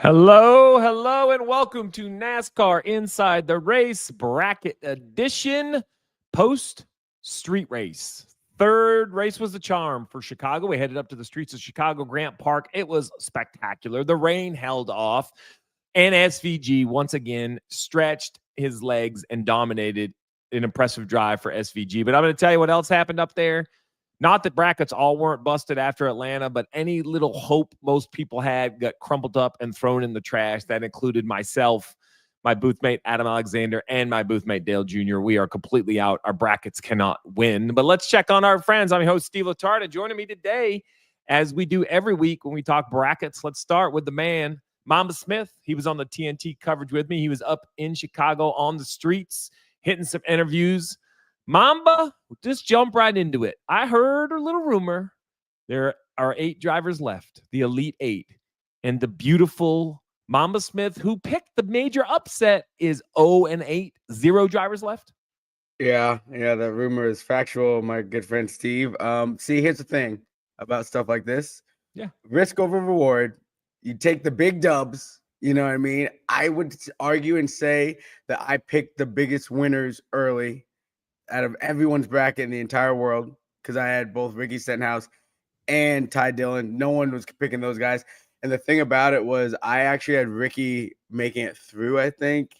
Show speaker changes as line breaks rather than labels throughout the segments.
Hello, and welcome to NASCAR Inside the Race Bracket Edition post-street race. Third race was the charm for Chicago. We headed up to the streets of Chicago, Grant Park. It was spectacular. The rain held off, and SVG once again stretched his legs and dominated an impressive drive for SVG. But I'm going to tell you what else happened up there. Not that brackets all weren't busted after Atlanta, but any little hope most people had got crumpled up and thrown in the trash. That included myself, my boothmate Adam Alexander, and my boothmate Dale Jr. We are completely out. Our brackets cannot win. But let's check on our friends. I'm your host, Steve Letarte, and joining me today, as we do every week when we talk brackets, let's start with the man, Mamba Smith. He was on the TNT coverage with me. He was up in Chicago on the streets, hitting some interviews. Mamba, just jump right into it. I heard a little rumor. There are 8 drivers left, the Elite 8. And the beautiful Mamba Smith, who picked the major upset, is 0-8, 0 drivers left.
Yeah, that rumor is factual, my good friend Steve. See, here's the thing about stuff like this.
Yeah.
Risk over reward. You take the big dubs, you know what I mean? I would argue and say that I picked the biggest winners early out of everyone's bracket in the entire world, because I had both Ricky Stenhouse and Ty Dillon. No one was picking those guys. And the thing about it was I actually had Ricky making it through, I think,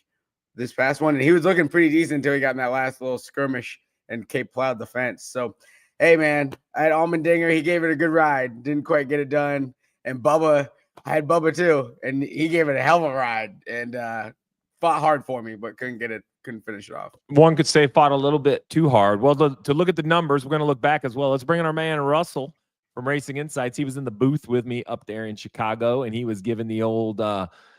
this past one. And he was looking pretty decent until he got in that last little skirmish and Cape plowed the fence. So, hey, man, I had Allmendinger. He gave it a good ride. Didn't quite get it done. And Bubba, I had Bubba too. And he gave it a hell of a ride and fought hard for me, but couldn't finish it off.
One could say fought a little bit too hard. Well, to look at the numbers, we're going to look back as well. Let's bring in our man Russell from Racing Insights. He was in the booth with me up there in Chicago, and he was given the old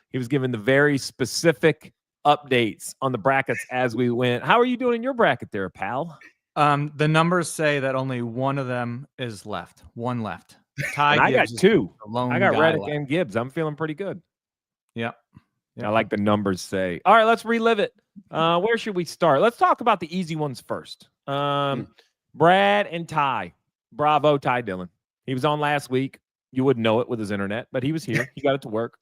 he was given the very specific updates on the brackets as we went. How are you doing in your bracket there, pal?
The numbers say that only one of them is left. One left.
I got 2. I got Reddick
left.
and Gibbs. I'm feeling pretty good.
Yep.
I like the numbers say. All right, let's relive it. Where should we start? Let's talk about the easy ones first. Brad and Ty. Bravo, Ty Dillon. He was on last week. You wouldn't know it with his internet, but he was here. He got it to work.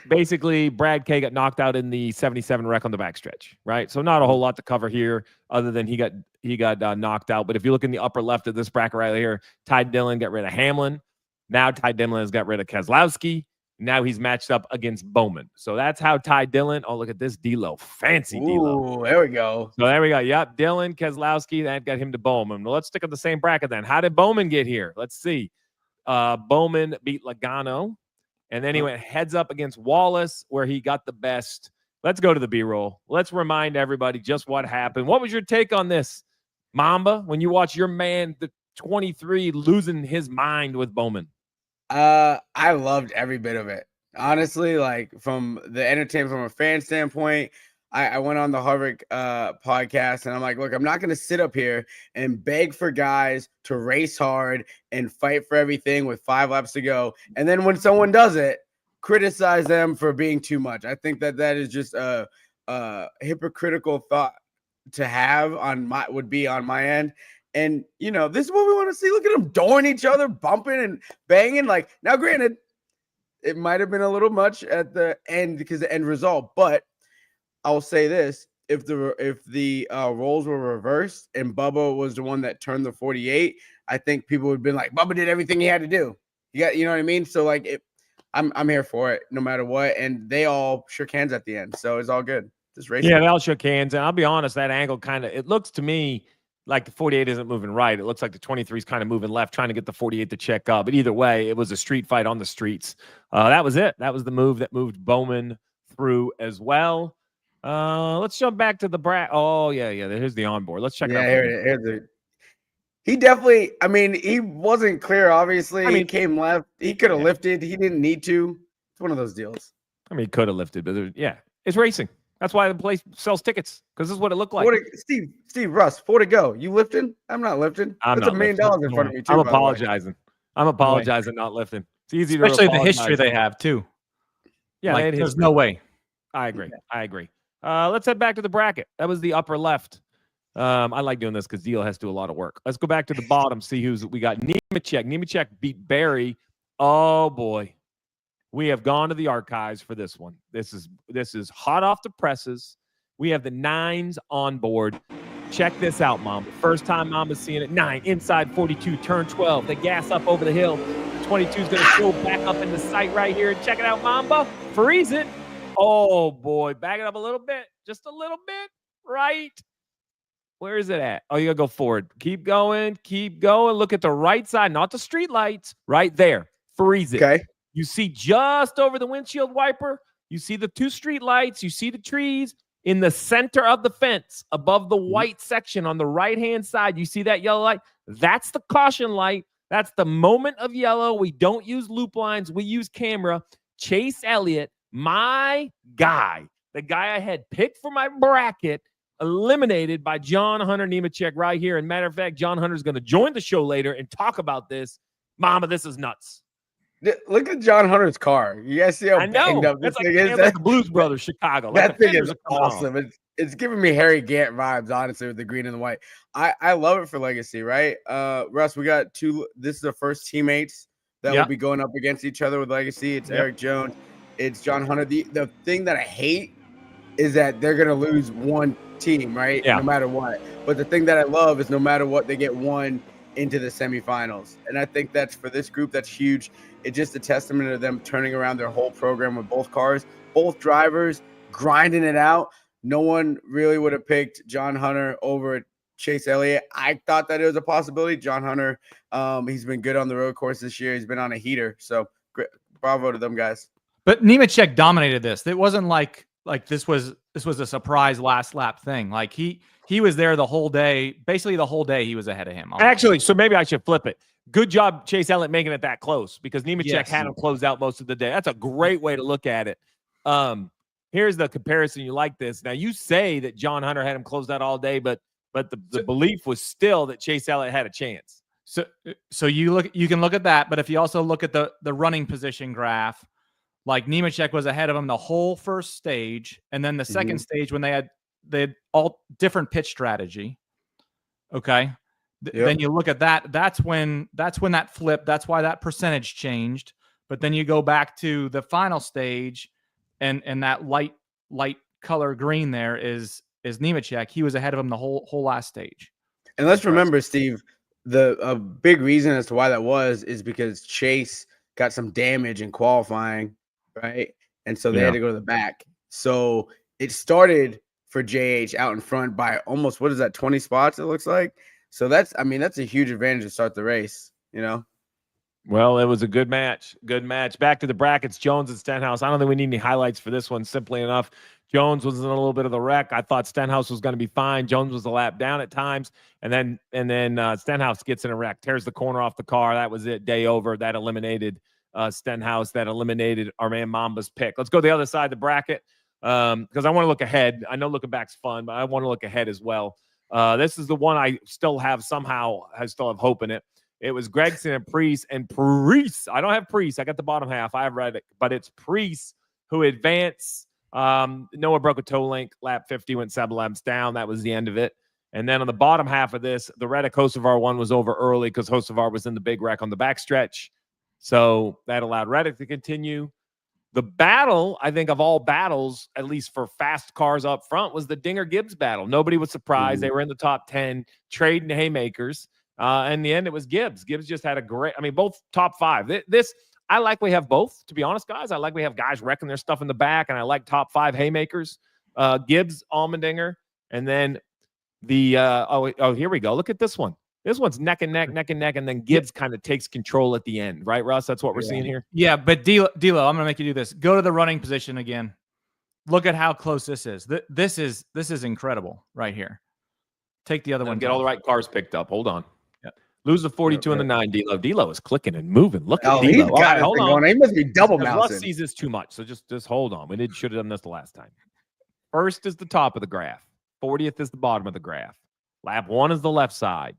Basically, Brad K got knocked out in the 77 wreck on the backstretch, right? So not a whole lot to cover here other than he got knocked out. But if you look in the upper left of this bracket right here, Ty Dillon got rid of Hamlin. Now Ty Dillon has got rid of Keselowski. Now he's matched up against Bowman. So that's how Ty Dillon. Oh, look at this D-Lo. Fancy D-Lo.
There we go.
So there we go. Yep. Dillon, Keselowski. That got him to Bowman. Well, let's stick with the same bracket then. How did Bowman get here? Let's see. Bowman beat Logano. And then he went heads up against Wallace, where he got the best. Let's go to the B-roll. Let's remind everybody just what happened. What was your take on this, Mamba, when you watch your man, the 23, losing his mind with Bowman?
I loved every bit of it. Honestly, like from the entertainment, from a fan standpoint, I went on the Harvick podcast and I'm like, look, I'm not going to sit up here and beg for guys to race hard and fight for everything with 5 laps to go. And then when someone does it, criticize them for being too much. I think that is just a hypocritical thought to have on my end. And, you know, this is what we want to see. Look at them doing each other, bumping and banging. Like, now, granted, it might have been a little much at the end because the end result. But I'll say this. If the roles were reversed and Bubba was the one that turned the 48, I think people would have been like, Bubba did everything he had to do. You know what I mean? So, like, I'm here for it no matter what. And they all shook hands at the end. So it's all good. Just racing.
Yeah, they all shook hands. And I'll be honest, that angle it looks to me like the 48 isn't moving right. It looks like the 23 is kind of moving left, trying to get the 48 to check up. But either way, it was a street fight on the streets. That was it. That was the move that moved Bowman through as well. Let's jump back to the Oh, yeah. Here's the onboard. Let's check it out.
Here's it. He definitely, I mean, he wasn't clear, obviously. He came left. He could have lifted. He didn't need to. It's one of those deals.
I mean, he could have lifted, but it's racing. That's why the place sells tickets, because this is what it looked like.
Steve Russ, 4 to go. You lifting? I'm not lifting. That's $1 million in front of me, too.
I'm apologizing. I'm apologizing, not lifting. It's easy
especially
to
the history they have, too.
Yeah,
like, there's no way.
I agree. Let's head back to the bracket. That was the upper left. I like doing this because Deal has to do a lot of work. Let's go back to the bottom, see we got. Nemechek. Nemechek beat Barry. Oh, boy. We have gone to the archives for this one. This is hot off the presses. We have the 9s on board. Check this out, Mamba. First time Mamba's seeing it. 9, inside 42, turn 12. They gas up over the hill. 22 is going to show back up in the sight right here. Check it out, Mamba. Freeze it. Oh, boy. Back it up a little bit. Just a little bit. Right. Where is it at? Oh, you got to go forward. Keep going. Keep going. Look at the right side, not the street lights. Right there. Freeze it.
Okay.
You see just over the windshield wiper. You see the 2 street lights. You see the trees. In the center of the fence, above the white section on the right-hand side, you see that yellow light? That's the caution light. That's the moment of yellow. We don't use loop lines. We use camera. Chase Elliott, my guy, the guy I had picked for my bracket, eliminated by Hunter Nemechek right here. And matter of fact, Hunter's going to join the show later and talk about this. Mama, this is nuts.
Look at Hunter's car. You guys see how banged up this thing is?
Like the Blues Brothers, Chicago.
That thing is awesome. It's giving me Harry Gant vibes, honestly, with the green and the white. I love it for Legacy, right? Russ, we got 2. This is the first teammates that will be going up against each other with Legacy. It's Erik Jones. It's Hunter. The thing that I hate is that they're going to lose one team, right?
Yeah.
No matter what. But the thing that I love is no matter what, they get one into the semifinals. And I think that's for this group, that's huge. It's just a testament to them turning around their whole program with both cars, both drivers grinding it out. No one really would have picked Hunter over Chase Elliott. I thought that it was a possibility. Hunter, he's been good on the road course this year. He's been on a heater. So great, bravo to them guys.
But Nemechek dominated this. It wasn't like this was a surprise last lap thing. Like he was there the whole day. Basically the whole day he was ahead of him.
Actually, so maybe I should flip it. Good job, Chase Elliott, making it that close because Nemechek had him closed out most of the day. That's a great way to look at it. Here's the comparison. You like this. Now, you say that Hunter had him closed out all day, but the belief was still that Chase Elliott had a chance.
So you can look at that, but if you also look at the running position graph, like Nemechek was ahead of him the whole first stage, and then the second stage when they had all different pitch strategy. Okay. Then you look at that. That's when that flipped. That's why that percentage changed. But then you go back to the final stage, and that light color green there is Nemechek. He was ahead of him the whole last stage.
And let's remember, Steve, a big reason as to why that was is because Chase got some damage in qualifying, right? And so they had to go to the back. So it started for JH out in front by almost, 20 spots, it looks like. So that's a huge advantage to start the race, you know?
Well, it was a good match. Good match. Back to the brackets, Jones and Stenhouse. I don't think we need any highlights for this one, simply enough. Jones was in a little bit of the wreck. I thought Stenhouse was going to be fine. Jones was a lap down at times. And then Stenhouse gets in a wreck, tears the corner off the car. That was it. Day over. That eliminated Stenhouse. That eliminated our man Mamba's pick. Let's go to the other side of the bracket because I want to look ahead. I know looking back's fun, but I want to look ahead as well. This is the one I still have hope in it. It was Gregson and Preece. I don't have Preece. I got the bottom half. I have Reddick, but it's Preece who advanced. Noah broke a toe link. Lap 50 went 7 laps down. That was the end of it. And then on the bottom half of this, the Reddick Hocevar one was over early because Hocevar was in the big wreck on the backstretch. So that allowed Reddick to continue. The battle, I think, of all battles, at least for fast cars up front, was the Dinger-Gibbs battle. Nobody was surprised. They were in the top 10, trading haymakers. In the end, it was Gibbs. Gibbs just had both top 5. I like we have both, to be honest, guys. I like we have guys wrecking their stuff in the back, and I like top 5 haymakers. Gibbs, Allmendinger, and then here we go. Look at this one. This one's neck and neck, and then Gibbs kind of takes control at the end, right, Russ? That's what we're seeing here.
Yeah, but D'Lo, I'm going to make you do this. Go to the running position again. Look at how close this is. This is incredible right here. Take the other one.
Get all the right cars picked up. Hold on. Yeah. Lose the 42 and the 9, D'Lo. D'Lo is clicking and moving. Look at D'Lo.
He's got hold on. He must be double mousing.
Russ sees this too much, so just hold on. We should have done this the last time. First is the top of the graph. 40th is the bottom of the graph. Lap 1 is the left side.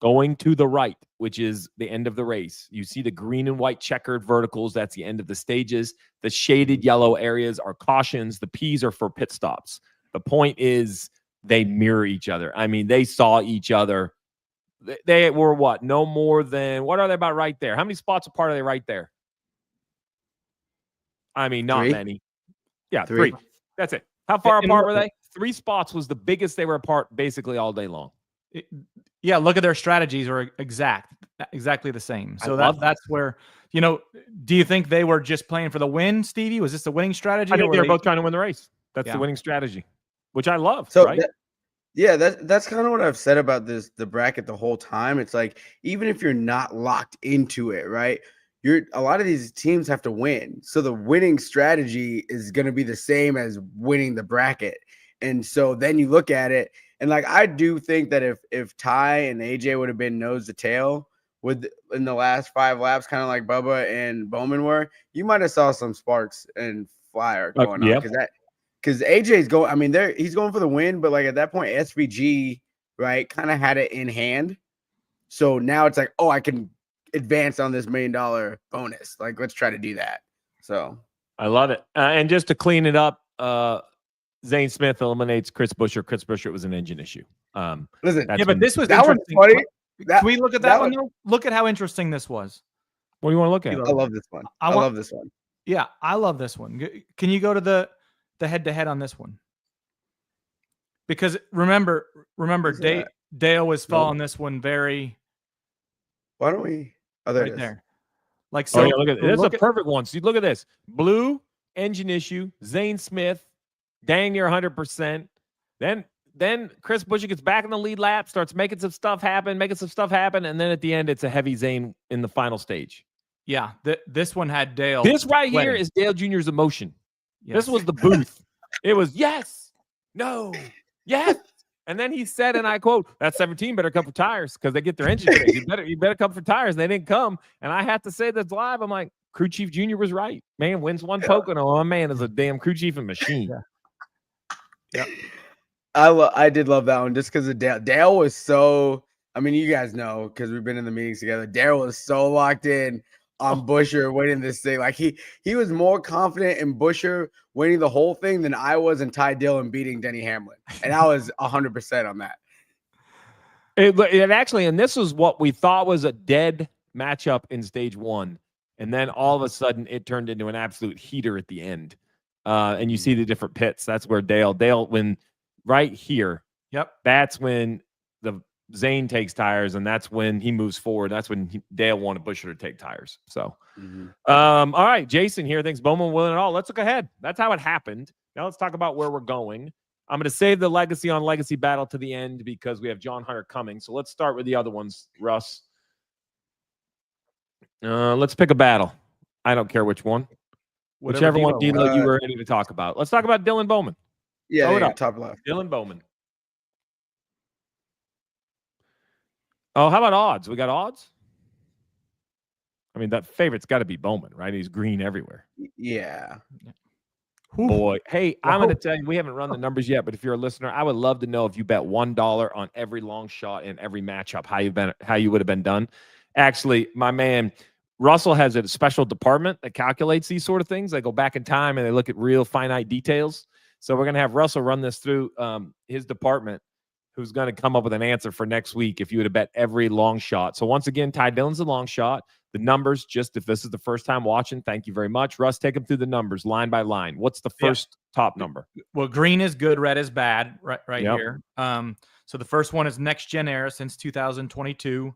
Going to the right, which is the end of the race. You see the green and white checkered verticals. That's the end of the stages. The shaded yellow areas are cautions. The P's are for pit stops. The point is they mirror each other. They saw each other. They were what? No more than, what are they about right there? How many spots apart are they right there? I mean, not
Three?
many. Yeah,
Three.
three. That's it. How far
And
apart
look-
were they? 3 spots was the biggest they were apart basically all day long.
Yeah, look at their strategies are exactly the same. So
love that.
that's where, do you think they were just playing for the win, Stevie? Was this a winning strategy?
I think
or
they
were
were both trying to win the race. That's
Yeah.
the winning strategy, which I love,
So
right?
that's kind of what I've said about the bracket the whole time. It's like, even if you're not locked into it, right? A lot of these teams have to win. So the winning strategy is going to be the same as winning the bracket. And so then you look at it, and like, I do think that if Ty and AJ would have been nose to tail in the last 5 laps, kind of like Bubba and Bowman were, you might have saw some sparks and fire going on. Because AJ's going, I mean, he's going for the win, but like at that point, SVG, right, kind of had it in hand. So now it's like, oh, I can advance on this $1 million bonus. Like, let's try to do that. So
I love it. And just to clean it up, Zane Smith eliminates Chris Buescher. Chris Buescher, it was an engine issue.
listen,
That's
Yeah, but this was
that one's
interesting.
funny.
Can we look at that one though? Look at how interesting this was.
What do you want to look at?
I love this one. I love this one.
Yeah, I love this one. Can you go to the head-to-head on this one? Because remember, Dale was following this one very
Why don't we? Oh, there
right
it is.
there. Like,
So
so,
look at this.
look
Is a perfect one. So you look at this: blue engine issue. Zane Smith, dang near 100%. Then Chris Buescher gets back in the lead lap, starts making some stuff happen, and then at the end, it's a heavy Zane in the final stage.
Yeah, this one had Dale.
This right here
sweating.
is Dale Jr.'s emotion.
Yes.
This was the booth. It was yes, no, yes. And then he said, and I quote, "That 17 better come for tires because they get their engine fixed. You better come for tires." And they didn't come. And I have to say this live. I'm like, Crew Chief Jr. was right. Man wins one Pocono. My man is a damn crew chief and machine.
Yeah.
I did love that one just because of Dale. Dale was so, I mean, you guys know because we've been in the meetings together. Dale was so locked in on Buescher winning this thing. Like he was more confident in Buescher winning the whole thing than I was in Ty Dillon beating Denny Hamlin. And I was 100% on that.
It actually, and this was what we thought was a dead matchup in stage 1. And then all of a sudden it turned into an absolute heater at the end. And you see the different pits. That's where Dale, when right here,
Yep.
That's when the Zane takes tires, and that's when he moves forward. That's when Dale wanted Buescher to take tires. So, all right, Jason here thinks Bowman will win it all. Let's look ahead. That's how it happened. Now let's talk about where we're going. I'm going to save the legacy on legacy battle to the end because we have John Hunter coming. So let's start with the other ones, Russ. Let's pick a battle. I don't care which one. Whichever one, D'Lo, you were ready to talk about. Let's talk about Dylan Bowman.
Yeah, top left.
Dylan Bowman. Oh, how about odds? We got odds? I mean, that favorite's got to be Bowman, right? He's green everywhere.
Yeah.
Boy. Hey, I'm going to tell you, we haven't run the numbers yet, but if you're a listener, I would love to know if you bet $1 on every long shot in every matchup, how you would have been done. Actually, my man Russell has a special department that calculates these sort of things. They go back in time and they look at real finite details. So we're going to have Russell run this through his department, who's going to come up with an answer for next week if you would have bet every long shot. So once again, Ty Dillon's a long shot. The numbers, just if this is the first time watching, thank you very much. Russ, take them through the numbers line by line. What's the first top number?
Well, green is good, red is bad, right here. So the first one is Next Gen Era since 2022.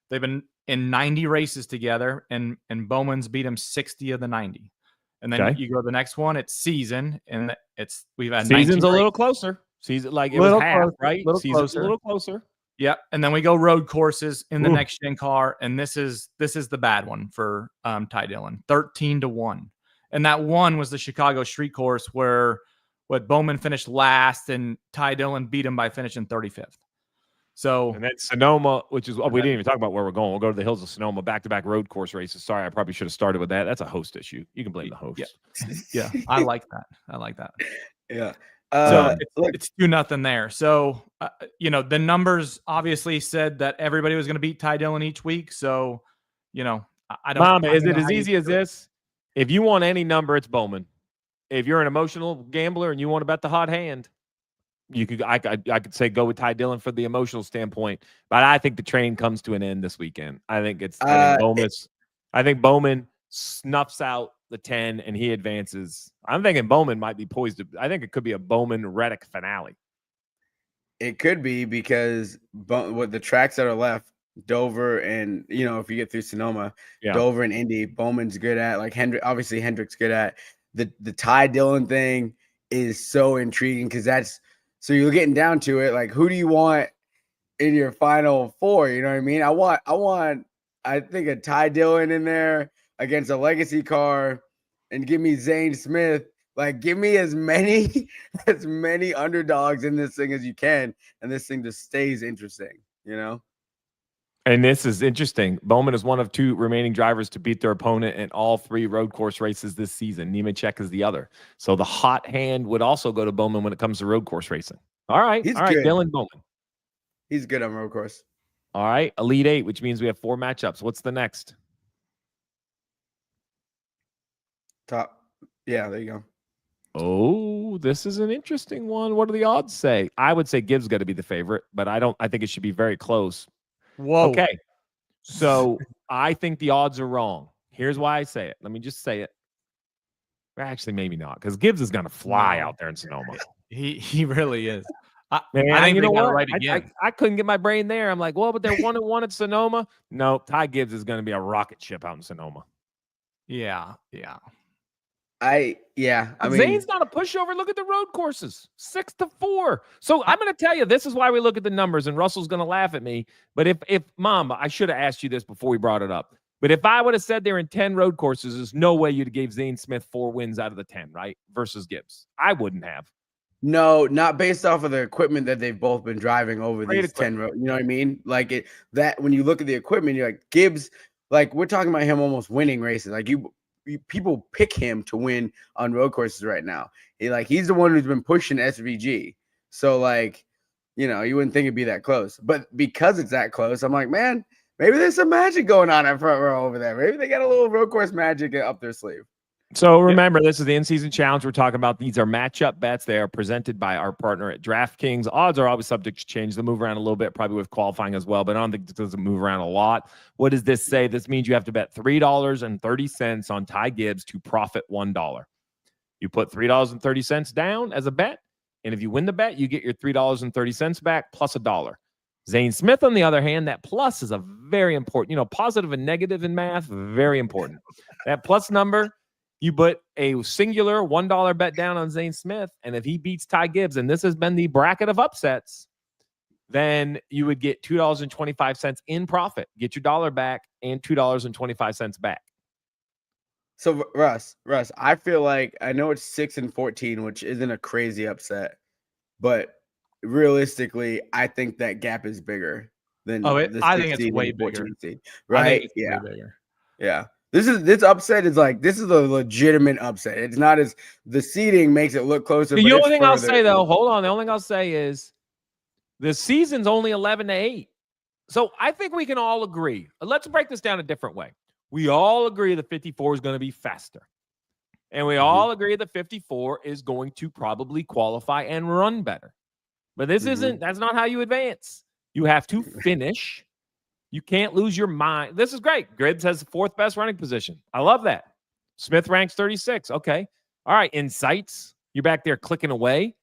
They've been in 90 races together, and Bowman's beat him 60 of the 90. And then you go to the next one, it's Season, and we've had
Season's a little closer. Season, like it was half, right? Season's a little closer.
Yep. And then we go road courses in the next gen car. And this is the bad one for Ty Dillon, 13-1. And that one was the Chicago street course where Bowman finished last and Ty Dillon beat him by finishing 35th. So,
and then Sonoma, which is, we didn't even talk about where we're going. We'll go to the hills of Sonoma, back-to-back road course races. Sorry, I probably should have started with that. That's a host issue. You can blame the host.
Yeah. I like that.
Yeah.
So it's 2-0 there. So, the numbers obviously said that everybody was going to beat Ty Dillon each week. So, I don't.
Mama, is it as easy as this? If you want any number, it's Bowman. If you're an emotional gambler and you want to bet the hot hand, I could say go with Ty Dillon for the emotional standpoint. But I think the train comes to an end this weekend. I think Bowman snuffs out the 10 and he advances. I'm thinking Bowman might be poised to. I think it could be a Bowman Reddick finale.
It could be because what the tracks that are left, Dover and if you get through Sonoma, Dover and Indy, Bowman's good at. Like obviously Hendrick's good at. The Ty Dillon thing is so intriguing because so you're getting down to it. Like, who do you want in your final four? You know what I mean? I think a Ty Dillon in there against a legacy car, and give me Zane Smith. Like, give me as many underdogs in this thing as you can, and this thing just stays interesting,
And this is interesting. Bowman is one of 2 remaining drivers to beat their opponent in all 3 road course races this season. Nemechek is the other. So the hot hand would also go to Bowman when it comes to road course racing. All right.
He's
all right,
good.
Dylan Bowman.
He's good on road course.
All right. Elite 8, which means we have 4 matchups. What's the next?
Top. Yeah, there you go.
Oh, this is an interesting one. What do the odds say? I would say Gibbs got to be the favorite, but I think it should be very close.
Whoa.
Okay. So I think the odds are wrong. Here's why I say it. Let me just say it. Actually, maybe not, because Gibbs is going to fly out there in Sonoma.
He really is.
Man,
I think
you
they
know
got it
what?
right again.
I couldn't get my brain there. I'm like, well, but they're 1-1 at Sonoma. No, Ty Gibbs is going to be a rocket ship out in Sonoma.
Yeah.
I mean,
Zane's not a pushover. Look at the road courses, 6-4. So I'm going to tell you, this is why we look at the numbers, and Russell's going to laugh at me. But if Mamba, I should have asked you this before we brought it up. But if I would have said they're in 10 road courses, there's no way you'd have gave Zane Smith 4 wins out of the 10, right? Versus Gibbs. I wouldn't have.
No, not based off of the equipment that they've both been driving over these 10 road. You know what I mean? Like that when you look at the equipment, you're like, Gibbs, like we're talking about him almost winning races. Like people pick him to win on road courses right now. He's the one who's been pushing SVG. So you wouldn't think it'd be that close. But because it's that close, I'm like, man, maybe there's some magic going on in front row over there. Maybe they got a little road course magic up their sleeve.
So remember, this is the in-season challenge we're talking about. These are matchup bets. They are presented by our partner at DraftKings. Odds are always subject to change. They move around a little bit, probably with qualifying as well, but I don't think it doesn't move around a lot. What does this say? This means you have to bet $3.30 on Ty Gibbs to profit $1. You put $3.30 down as a bet, and if you win the bet, you get your $3.30 back plus $1. Zane Smith, on the other hand, that plus is a very important, positive and negative in math, very important. That plus number, you put a singular $1 bet down on Zane Smith, and if he beats Ty Gibbs, and this has been the bracket of upsets, then you would get $2.25 in profit. Get your dollar back and $2.25 back.
So Russ, I feel like I know it's 6-14, which isn't a crazy upset, but realistically, I think that gap is bigger than
I think it's way bigger.
Seed, right?
Way bigger.
Yeah. This upset is this is a legitimate upset. It's not as the seeding makes it look closer.
The only thing I'll say though, hold on. The only thing I'll say is the season's only 11-8. So I think we can all agree. Let's break this down a different way. We all agree the 54 is going to be faster. And we all agree that 54 is going to probably qualify and run better. But this that's not how you advance. You have to finish. You can't lose your mind. This is great. Gibbs has the 4th best running position. I love that. Smith ranks 36. Okay. All right. Insights. You're back there clicking away.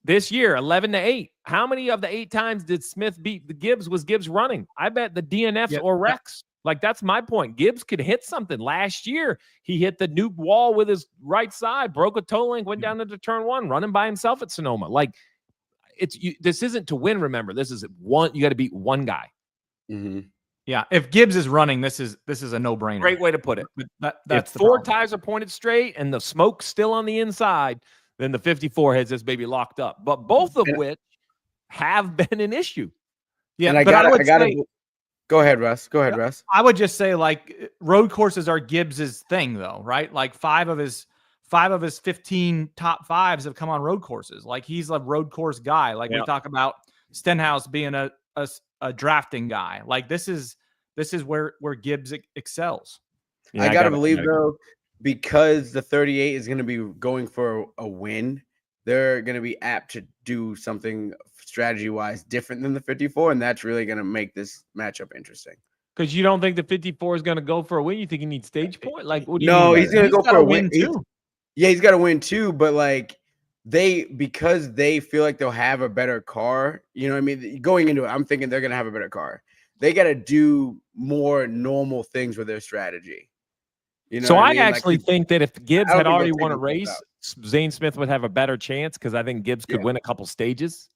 This year, 11-8. How many of the 8 times did Smith beat the Gibbs was Gibbs running? I bet the DNFs or wrecks. That's my point. Gibbs could hit something. Last year, he hit the nuke wall with his right side, broke a toe link, went down into turn 1, running by himself at Sonoma. This isn't to win, remember. This is one. You got to beat one guy.
Yeah, if Gibbs is running, this is a no-brainer.
Great way to put it.
That's
if 4 tires are pointed straight and the smoke's still on the inside, then the 54 has this baby locked up. But both of which have been an issue.
Yeah,
and go ahead, Russ.
I would just say road courses are Gibbs's thing, though, right? 5 of his 15 top 5s have come on road courses. He's a road course guy. We talk about Stenhouse being a drafting guy. This is where Gibbs excels.
Yeah, I gotta believe though, because the 38 is going to be going for a win, they're going to be apt to do something strategy wise different than the 54, and that's really going to make this matchup interesting.
Because you don't think the 54 is going to go for a win? You think he needs stage point? Like, what do you
No,
mean?
he's going to go
gotta
for a win
too.
He's got to win too. But like because they feel like they'll have a better car. You know what I mean? Going into it, I'm thinking they're going to have a better car. They got to do more normal things with their strategy. You know
So
what
I
mean?
actually think that if Gibbs had already won a
they'll take
race, Zane Smith would have a better chance because I think Gibbs could win a couple stages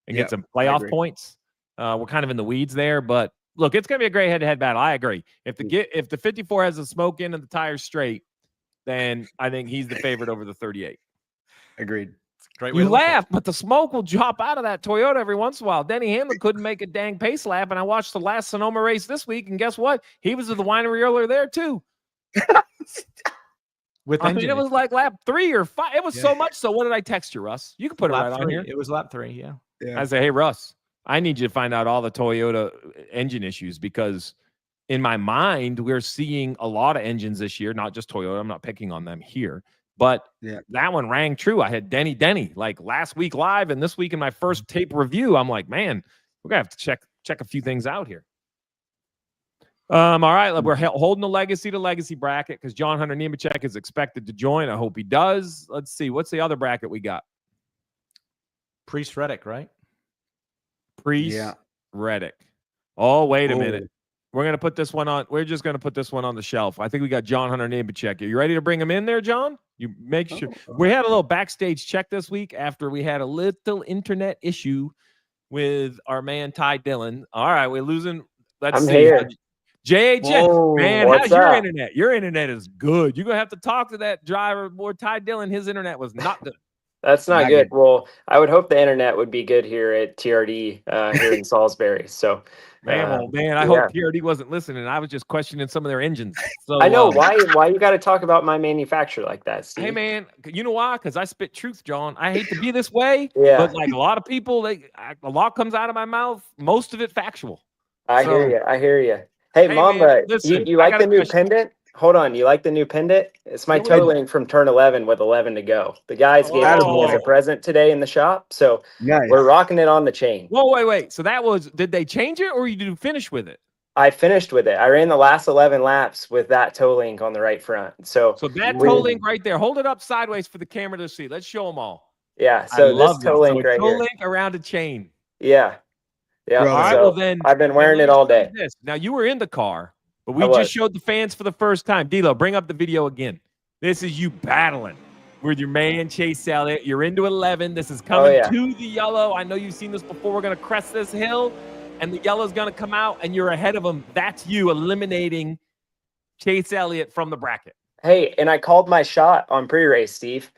and get some playoff points. We're kind of in the weeds there, but look, it's going to be a great head-to-head battle. I agree. If the 54 has the smoke in and the tires straight, then I think he's the favorite over the 38.
Agreed.
Great way
You
to look at
laugh, but the smoke will drop out of that Toyota every once in a while. Denny Hamlin couldn't make a dang pace lap, and I watched the last Sonoma race this week, and guess what? He was at the winery earlier there too.
With
I mean, it was like lap 3 or 5. It was so much so. What did I text you, Russ? You can put it right on here.
It was lap 3, yeah.
I say, hey, Russ, I need you to find out all the Toyota engine issues because in my mind, we're seeing a lot of engines this year, not just Toyota. I'm not picking on them here, but that one rang true. I had Denny like last week live, and this week in my first tape review, I'm like, man, we're gonna have to check a few things out here. All right, we're holding the legacy to legacy bracket because John Hunter Nemechek is expected to join. I hope he does. Let's see, what's the other bracket we got?
Preece Reddick, right?
Preece Reddick. Oh, wait a minute. We're going to put this one on. We're just going to put this one on the shelf. I think we got John Hunter Nemechek. Are you ready to bring him in there, John? You make sure. We had a little backstage check this week after we had a little internet issue with our man Ty Dillon. All right, we're losing. Let's see.
Here.
JHS, man, how's your
up?
internet? Your internet is good. You're going to have to talk to that driver more. Ty Dillon, his internet was not good.
That's not good. Well, I would hope the internet would be good here at TRD here in Salisbury. So,
man, I hope TRD wasn't listening. I was just questioning some of their engines. So
I know why you got to talk about my manufacturer like that, Steve.
Hey, man, you know why? Because I spit truth, John. I hate to be this way,
Yeah.
but like a lot of people, a lot comes out of my mouth. Most of it factual.
I hear you. Hey, Mamba,
man, listen,
you like the new pendant? Hold on, you like the new pendant? It's my toe link from turn 11 with 11 to go. The guys gave it to me as a present today in the shop, so we're rocking it on the chain.
Whoa, wait. So that was, did they change it or you did finish with it?
I finished with it. I ran the last 11 laps with that toe link on the right front. So
that toe link right there, hold it up sideways for the camera to see. Let's show them all.
Yeah, so this toe link right here.
Toe link around a chain.
Yeah. Yeah.
All right, well then.
I've been wearing it all day.
Now you were in the car. But we just showed the fans for the first time. D-Lo, bring up the video again. This is you battling with your man, Chase Elliott. You're into 11. This is coming to the yellow. I know you've seen this before. We're going to crest this hill, and the yellow's going to come out, and you're ahead of him. That's you eliminating Chase Elliott from the bracket.
Hey, and I called my shot on pre-race, Steve.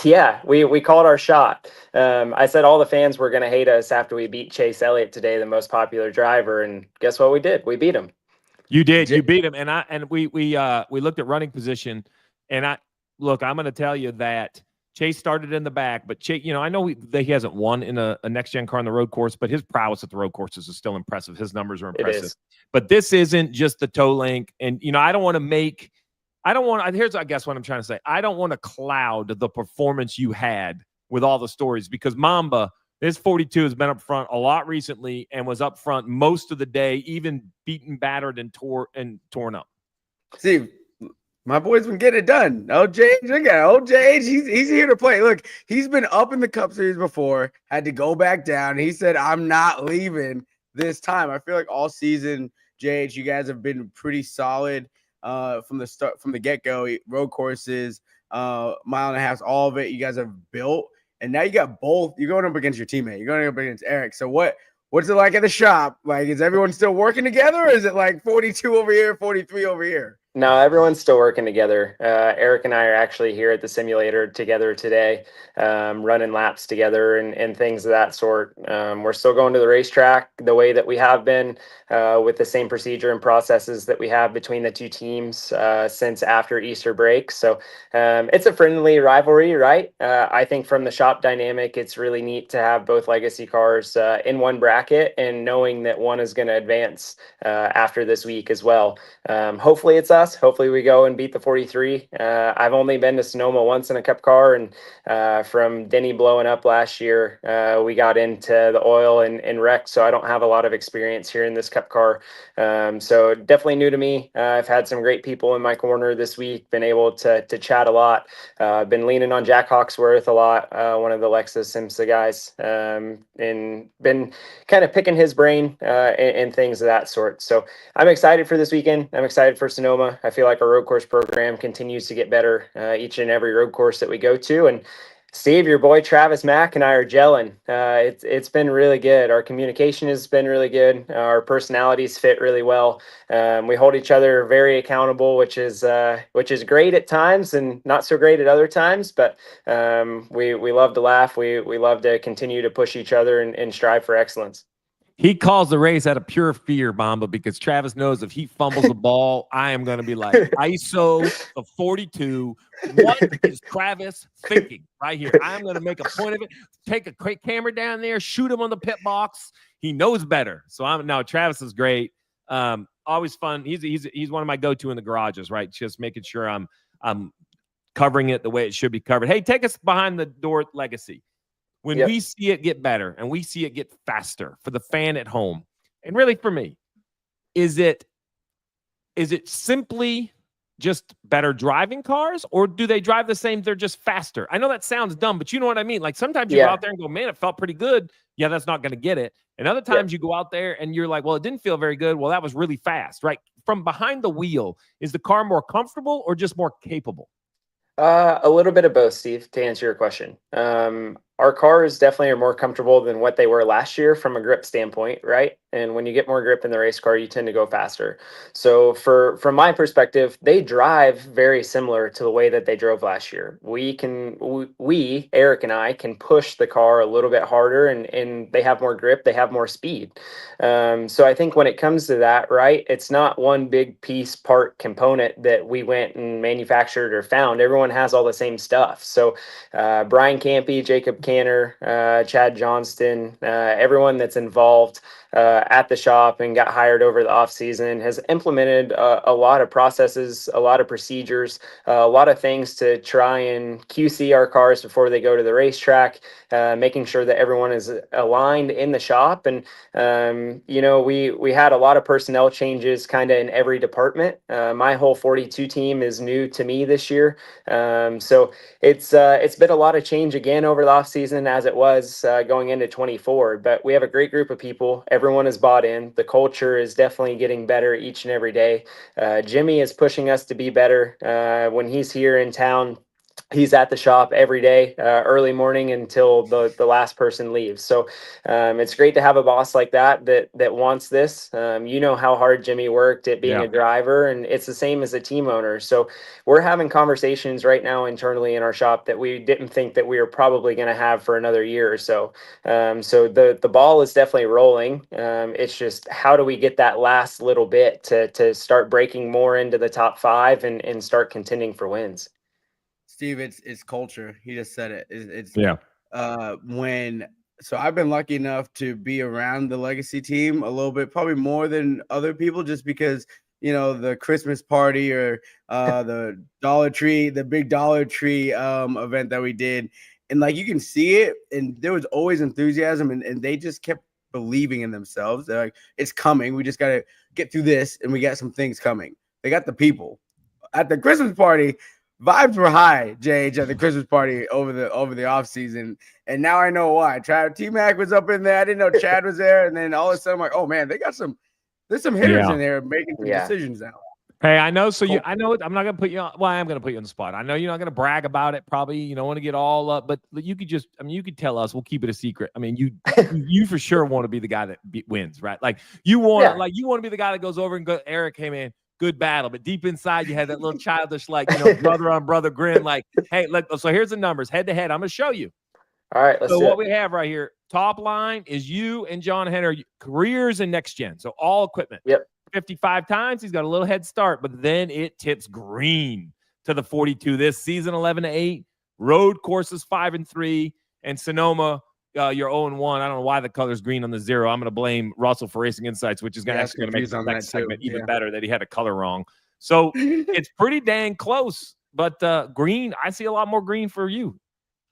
Yeah, we called our shot. I said all the fans were going to hate us after we beat Chase Elliott today, the most popular driver, and guess what we did? We beat him.
You did. You beat him, and we looked at running position, and I'm going to tell you that Chase started in the back, but Chase, I know that he hasn't won in a next gen car on the road course, but his prowess at the road courses is still impressive. His numbers are impressive. But this isn't just the toe link, and here's I guess what I'm trying to say. I don't want to cloud the performance you had with all the stories because Mamba, this 42 has been up front a lot recently and was up front most of the day, even beaten, battered, and torn up.
See, my boy's been getting it done. OJ, look at OJ. He's here to play. Look, he's been up in the Cup Series before, had to go back down. He said, I'm not leaving this time. I feel like all season, JH, you guys have been pretty solid. From the start, from the get-go, road courses, mile and a half, all of it you guys have built, and now you got both. You're going up against your teammate. You're going up against Erik. So what's it like at the shop? Like, is everyone still working together, or is it like 42 over here, 43 over here?
No, everyone's still working together. Erik and I are actually here at the simulator together today, running laps together and things of that sort. We're still going to the racetrack the way that we have been, with the same procedure and processes that we have between the two teams since after Easter break. So it's a friendly rivalry, right? I think from the shop dynamic, it's really neat to have both legacy cars in one bracket and knowing that one is going to advance after this week as well. Hopefully it's us. class. Hopefully we go and beat the 43. I've only been to Sonoma once in a Cup car, and from Denny blowing up last year, we got into the oil and wreck, so I don't have a lot of experience here in this Cup car. So definitely new to me. I've had some great people in my corner this week, been able to chat a lot. Been leaning on Jack Hawksworth a lot, one of the Lexus IMSA guys, and been kind of picking his brain and things of that sort. So I'm excited for this weekend. I'm excited for Sonoma. I feel like our road course program continues to get better each and every road course that we go to. And Steve, your boy Travis Mack and I are gelling. It's been really good. Our communication has been really good. Our personalities fit really well. We hold each other very accountable, which is great at times and not so great at other times. But we love to laugh. We love to continue to push each other and strive for excellence.
He calls the race out of pure fear, Mamba, because Travis knows if he fumbles the ball, I am going to be like, ISO the 42. What is Travis thinking right here? I'm going to make a point of it. Take a quick camera down there, shoot him on the pit box. He knows better. So Travis is great. Always fun. He's one of my go-to in the garages, right? Just making sure I'm covering it the way it should be covered. Hey, take us behind the door legacy. When we see it get better and we see it get faster for the fan at home, and really for me, is it simply just better driving cars, or do they drive the same? They're just faster. I know that sounds dumb, but you know what I mean? Like sometimes you go out there and go, man, it felt pretty good. Yeah, that's not going to get it. And other times you go out there and you're like, well, it didn't feel very good. Well, that was really fast, right? From behind the wheel, is the car more comfortable or just more capable?
A little bit of both, Steve, to answer your question. Our cars definitely are more comfortable than what they were last year from a grip standpoint, right? And when you get more grip in the race car, you tend to go faster. So from my perspective, they drive very similar to the way that they drove last year. Erik and I can push the car a little bit harder, and they have more grip, they have more speed. So I think when it comes to that, right, it's not one big piece part component that we went and manufactured or found. Everyone has all the same stuff. So Brian Campy, Jacob Canner, Chad Johnston, everyone that's involved at the shop and got hired over the off season has implemented a lot of processes, a lot of procedures, a lot of things to try and QC our cars before they go to the racetrack, making sure that everyone is aligned in the shop. And, we had a lot of personnel changes kind of in every department. My whole 42 team is new to me this year. So it's been a lot of change again over the off season as it was going into 24, but we have a great group of people. Everyone is bought in. The culture is definitely getting better each and every day. Jimmy is pushing us to be better. When he's here in town, he's at the shop every day, early morning until the last person leaves. So it's great to have a boss like that wants this. You know how hard Jimmy worked at being a driver, and it's the same as a team owner. So we're having conversations right now internally in our shop that we didn't think that we were probably going to have for another year or so. So the ball is definitely rolling. It's just how do we get that last little bit to start breaking more into the top five and start contending for wins.
Steve, it's culture. He just said it. So I've been lucky enough to be around the legacy team a little bit, probably more than other people, just because, the Christmas party or the big Dollar Tree event that we did. And like, you can see it, and there was always enthusiasm, and they just kept believing in themselves. They're like, it's coming. We just got to get through this, and we got some things coming. They got the people at the Christmas party. Vibes were high, JH, at the Christmas party over the off season, and now I know why. T-Mac was up in there. I didn't know Chad was there, and then all of a sudden, I'm like, oh man, there's some hitters in there making some decisions now.
Hey, I know. So I know I'm not gonna put you on. Well, I am gonna put you on the spot. I know you're not gonna brag about it. Probably you don't want to get all up, but you could just. I mean, you could tell us. We'll keep it a secret. I mean, you for sure want to be the guy that wins, right? Like you want to be the guy that goes over and go, Erik, hey man, good battle, but deep inside you had that little childish, brother on brother grin. Like, hey, so here's the numbers head to head. I'm gonna show you.
All right. Let's
so what we have right here, top line is you and John Henner, careers in next gen. So all equipment.
Yep.
55 times. He's got a little head start, but then it tips green to the 42 this season, 11-8. Road courses 5-3, and Sonoma. You're 0-1. I don't know why the color's green on the 0. I'm going to blame Russell for Racing Insights, which is actually going to make the next segment even better that he had a color wrong. So it's pretty dang close. But green, I see a lot more green for you.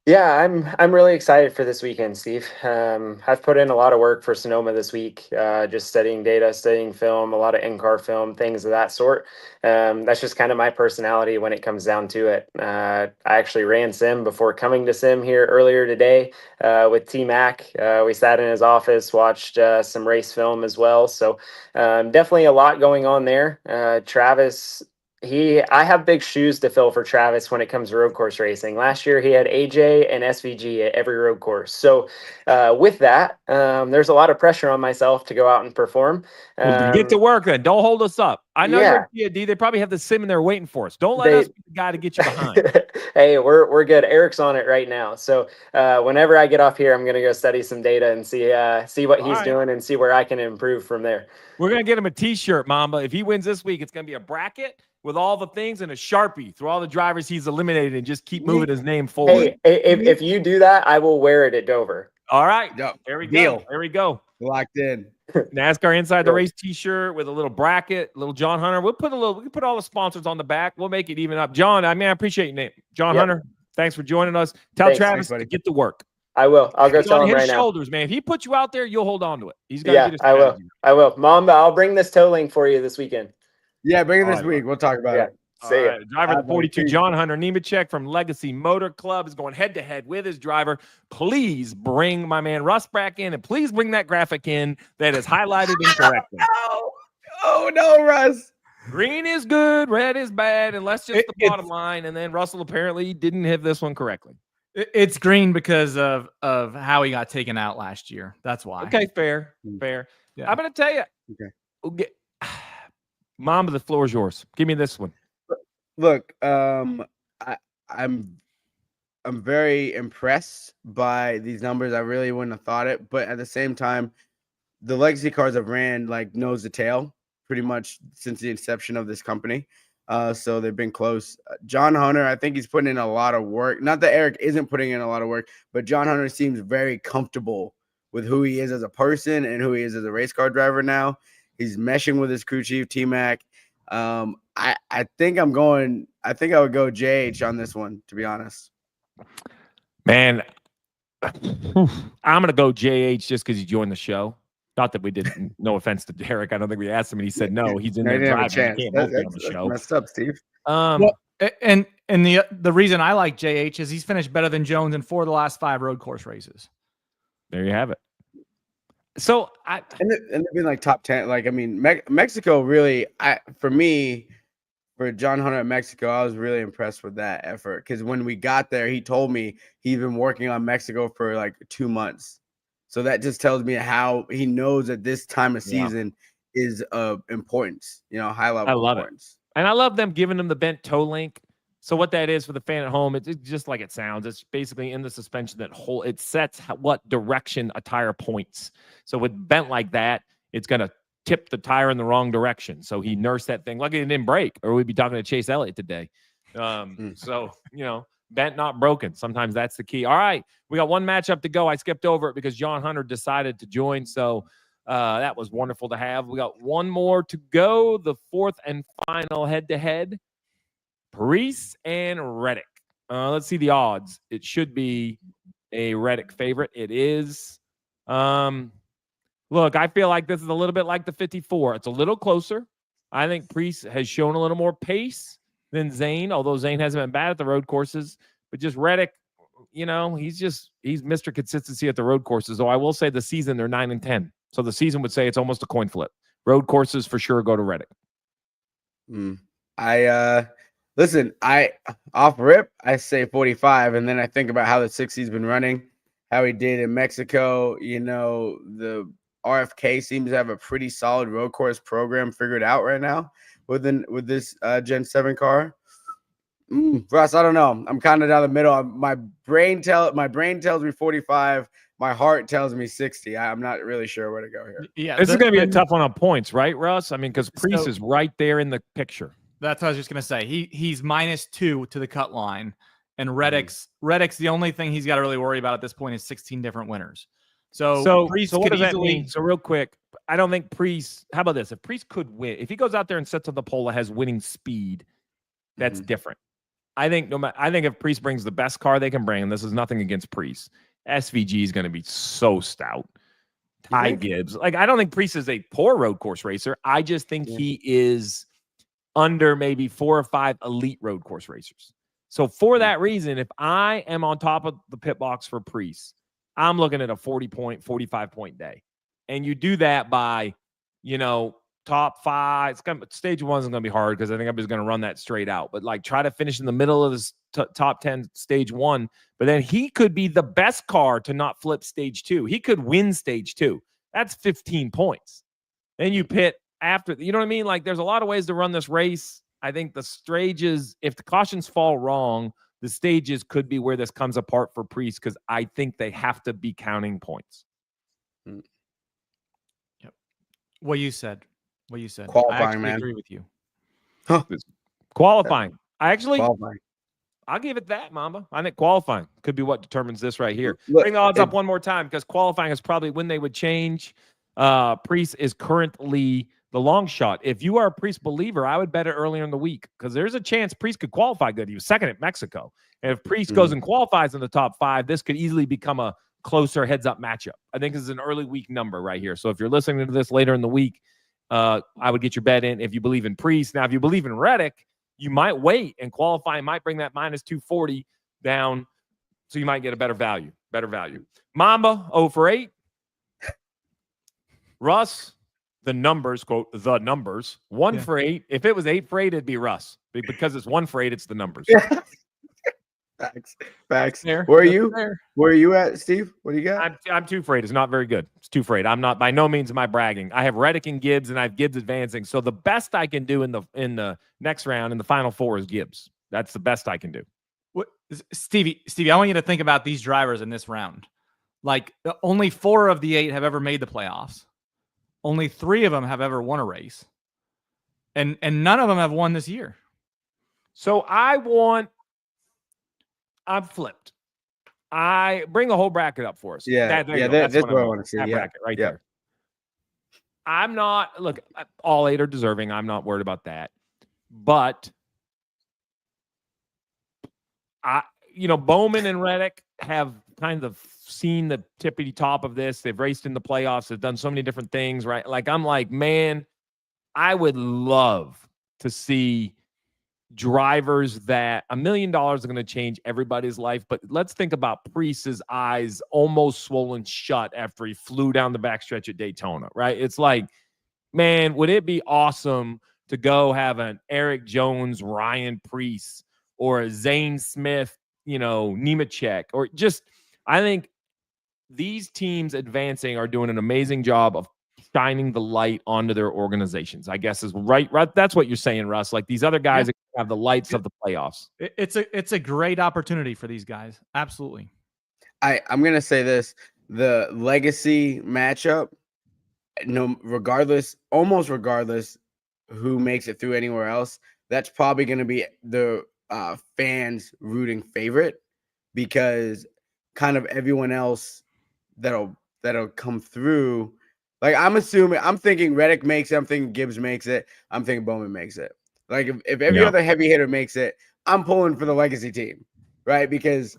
Yeah, I'm really excited for this weekend, Steve. I've put in a lot of work for Sonoma this week, just studying data, studying film, a lot of in-car film, things of that sort. That's just kind of my personality when it comes down to it. I actually ran sim before coming to sim here earlier today with T-Mac. We sat in his office, watched some race film as well. So definitely a lot going on there. Travis, I have big shoes to fill for Travis when it comes to road course racing. Last year he had AJ and SVG at every road course. So with that, there's a lot of pressure on myself to go out and perform.
Well, get to work then. Don't hold us up. I know
Yeah.
you're a PhD. They probably have the sim in there waiting for us. Don't let us be the guy to get you behind.
Hey, we're good. Erik's on it right now. So whenever I get off here, I'm going to go study some data and see what he's doing and see where I can improve from there.
We're going to get him a T-shirt, Mamba. If he wins this week, it's going to be a bracket with all the things and a Sharpie through all the drivers he's eliminated and just keep moving his name forward.
Hey, if you do that, I will wear it at Dover.
All right.
Yep.
There we
Deal.
go. There we go.
Locked in.
NASCAR Inside the Race T-shirt with a little bracket, little John Hunter. We can put all the sponsors on the back. We'll make it even up. John, I appreciate your name. John Hunter, thanks for joining us. Tell Travis to get to work.
I will. I'll go tell him right now.
Shoulders, man. If he puts you out there, you'll hold on to it. He's got to get his
strategy. I will. Mamba, I'll bring this tow link for you this weekend.
Yeah, bring it this week. We'll talk about it.
See ya.
Driver 42, John Hunter Nemechek from Legacy Motor Club is going head-to-head with his driver. Please bring my man Russ back in, and please bring that graphic in that is highlighted incorrectly.
Oh, no, Russ.
Green is good, red is bad, and that's just the bottom line. And then Russell apparently didn't have this one correctly.
It's green because of how he got taken out last year. That's why.
Okay, fair. Yeah. I'm going to tell you. Okay. Mamba, the floor is yours. Give me this one.
Look, I'm very impressed by these numbers. I really wouldn't have thought it, but at the same time, the legacy cars have ran like nose to tail pretty much since the inception of this company. So they've been close. John Hunter, I think he's putting in a lot of work. Not that Erik isn't putting in a lot of work, but John Hunter seems very comfortable with who he is as a person and who he is as a race car driver now. He's meshing with his crew chief, T-Mac. I think I would go JH on this one, to be honest.
Man, I'm going to go JH just because he joined the show. Not that we didn't. No offense to Derek. I don't think we asked him, and he said no. He's in there driving. He can't both be on the show.
Messed up, Steve.
And the reason I like JH is he's finished better than Jones in 4 of the last 5 road course races.
There you have it. So
and they've been like top 10. Like, I mean, Mexico really, for John Hunter at Mexico, I was really impressed with that effort. Because when we got there, he told me he'd been working on Mexico for like 2 months. So that just tells me how he knows at this time of season is of importance, high level.
I love
importance.
It. And I love them giving them the bent toe link. So what that is for the fan at home, it's just like it sounds. It's basically in the suspension it sets what direction a tire points. So with bent like that, it's going to tip the tire in the wrong direction. So he nursed that thing. Lucky it didn't break, or we'd be talking to Chase Elliott today. So, bent, not broken. Sometimes that's the key. All right, we got one matchup to go. I skipped over it because John Hunter decided to join. So that was wonderful to have. We got one more to go. The 4th and final head-to-head. Preece and Reddick. Let's see the odds. It should be a Reddick favorite. It is. Look, I feel like this is a little bit like the 54. It's a little closer. I think Preece has shown a little more pace than Zane, although Zane hasn't been bad at the road courses. But just Reddick, he's Mr. Consistency at the road courses. Though I will say the season, they're 9 and 10. So the season would say it's almost a coin flip. Road courses for sure go to Reddick.
Listen, off rip, I say 45, and then I think about how the 60's been running, how he did in Mexico. The RFK seems to have a pretty solid road course program figured out right now with this Gen 7 car. Russ, I don't know. I'm kind of down the middle. My brain tells me 45. My heart tells me 60. I'm not really sure where to go here.
Yeah,
this is going to be a tough one on points, right, Russ? I mean, because Preece is right there in the picture.
That's what I was just gonna say. He's -2 to the cut line, and Reddick's the only thing he's got to really worry about at this point is 16 different winners. So Preece
what
could
does that
easily
mean? So real quick, I don't think Preece. How about this? If Preece could win, if he goes out there and sets up the pole that has winning speed, that's different. I think I think if Preece brings the best car they can bring, and this is nothing against Preece, SVG is going to be so stout. Ty Gibbs, like I don't think Preece is a poor road course racer. I just think he is under maybe 4 or 5 elite road course racers. So for that reason, if I am on top of the pit box for Preece, I'm looking at a 40-point, 45-point day. And you do that by, top 5. Stage 1 is going to be hard because I think I'm just going to run that straight out. But like try to finish in the middle of this top 10 stage 1. But then he could be the best car to not flip stage 2. He could win stage 2. That's 15 points. Then you pit after, you know what I mean? Like there's a lot of ways to run this race. I think the stages, if the cautions fall wrong, the stages could be where this comes apart for Preece because I think they have to be counting points.
Yep. What you said.
Qualifying,
I agree with you.
Huh.
Qualifying.
Qualifying.
I'll give it that, Mamba. I think qualifying could be what determines this right here.
Look,
bring the odds up one more time because qualifying is probably when they would change. Preece is currently the long shot. If you are a Preece believer, I would bet it earlier in the week because there's a chance Preece could qualify good. He was second at Mexico. And if Preece goes and qualifies in the top 5, this could easily become a closer heads-up matchup. I think this is an early week number right here. So if you're listening to this later in the week, I would get your bet in if you believe in Preece. Now, if you believe in Reddick, you might wait and qualifying might bring that minus 240 down, so you might get a better value. Mamba, 0 for 8. Russ, the numbers, quote, the numbers, 1 for 8. If it was 8 for 8, it'd be Russ. Because it's 1 for 8, it's the numbers.
Facts.
There.
Where are you? Where are you at, Steve? What do you got?
I'm 2 for 8. It's not very good. It's 2 for 8. I'm not, by no means am I bragging. I have Reddick and Gibbs, and I have Gibbs advancing. So the best I can do in the next round, in the final 4, is Gibbs. That's the best I can do.
What, Stevie, I want you to think about these drivers in this round. Like only 4 of the 8 have ever made the playoffs. Only 3 of them have ever won a race. And none of them have won this year.
So I'm flipped. I bring the whole bracket up for us.
That's what I want to see.
That bracket right there. I'm not, look, all 8 are deserving. I'm not worried about that. But Bowman and Reddick have kind of seen the tippity top of this. They've raced in the playoffs. They've done so many different things, right? Like, I'm like, man, I would love to see drivers that $1 million are going to change everybody's life. But let's think about Preece's eyes almost swollen shut after he flew down the backstretch at Daytona, right? It's like, man, would it be awesome to go have an Erik Jones, Ryan Preece, or a Zane Smith, Nemechek, or just, I think these teams advancing are doing an amazing job of shining the light onto their organizations, I guess is right. That's what you're saying, Russ. Like these other guys have the lights of the playoffs.
It's a great opportunity for these guys. Absolutely.
I'm going to say this, the legacy matchup, almost regardless who makes it through anywhere else, that's probably going to be the fans rooting favorite because kind of everyone else that'll come through. Like I'm thinking Reddick makes it, I'm thinking Gibbs makes it, I'm thinking Bowman makes it. Like if every other heavy hitter makes it, I'm pulling for the legacy team, right? Because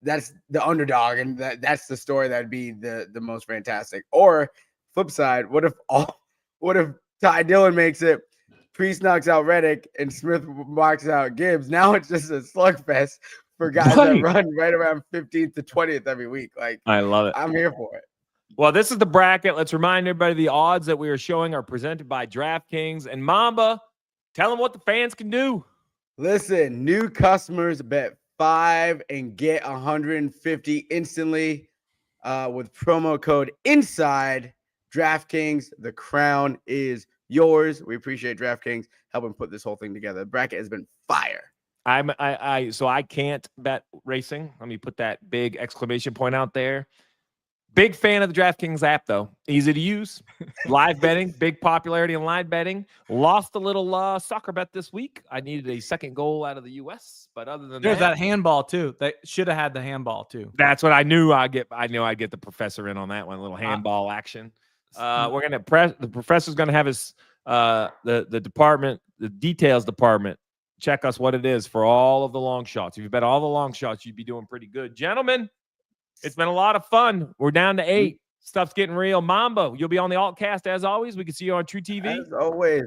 that's the underdog, and that's the story that'd be the most fantastic. Or flip side, what if Ty Dillon makes it, Preece knocks out Reddick, and Smith knocks out Gibbs? Now it's just a slugfest for guys that run right around 15th to 20th every week. Like
I love it.
I'm here for it.
Well, this is the bracket. Let's remind everybody the odds that we are showing are presented by DraftKings. And Mamba, tell them what the fans can do.
Listen, new customers bet $5 and get $150 instantly with promo code INSIDE. DraftKings, the crown is yours. We appreciate DraftKings helping put this whole thing together. The bracket has been fire.
So I can't bet racing. Let me put that big exclamation point out there. Big fan of the DraftKings app, though. Easy to use. Live betting, big popularity in live betting. Lost a little soccer bet this week. I needed a second goal out of the U.S., but other than
there's that handball too. They should have had the handball too.
That's what I knew. I knew I'd get the professor in on that one. A little handball action. We're gonna press. The professor's gonna have his the department, the details department, check us what it is for all of the long shots. If you bet all the long shots, you'd be doing pretty good, gentlemen. It's been a lot of fun. We're down to 8. Stuff's getting real. Mamba, you'll be on the Altcast as always. We can see you on True TV.
As always,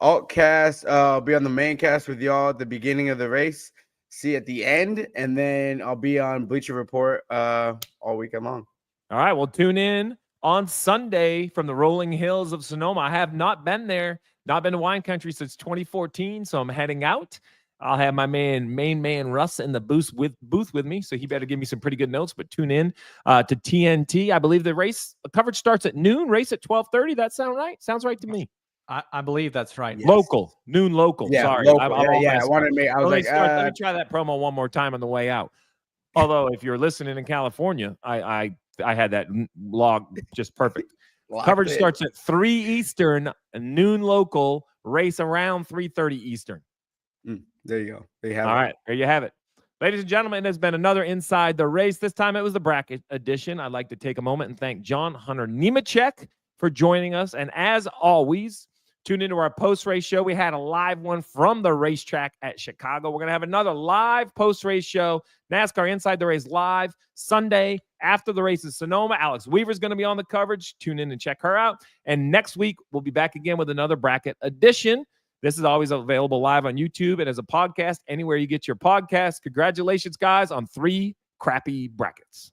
Altcast. I'll be on the main cast with y'all at the beginning of the race. See at the end, and then I'll be on Bleacher Report all weekend long.
All right, well, tune in on Sunday from the rolling hills of Sonoma. I have not been there, not been to wine country since 2014, so I'm heading out. I'll have my main man Russ in the booth with me, so he better give me some pretty good notes. But tune in to TNT. I believe the race coverage starts at noon, race at 12:30. That sound right? Sounds right to me.
I believe that's right.
Yes.
Noon local.
Yeah,
sorry.
local.
I
wanted to make. I was like,
let me try that promo one more time on the way out. Although, if you're listening in California, I had that log just perfect. Coverage starts at 3 Eastern, noon local, race around 3:30 Eastern.
There you go. There you have it.
All right, there you have it. Ladies and gentlemen, it has been another Inside the Race. This time it was the bracket edition. I'd like to take a moment and thank Hunter Nemechek for joining us. And as always, tune into our post-race show. We had a live one from the racetrack at Chicago. We're going to have another live post-race show, NASCAR Inside the Race live Sunday after the race in Sonoma. Alex Weaver's going to be on the coverage. Tune in and check her out. And next week, we'll be back again with another bracket edition. This is always available live on YouTube and as a podcast, anywhere you get your podcast. Congratulations, guys, on 3 crappy brackets.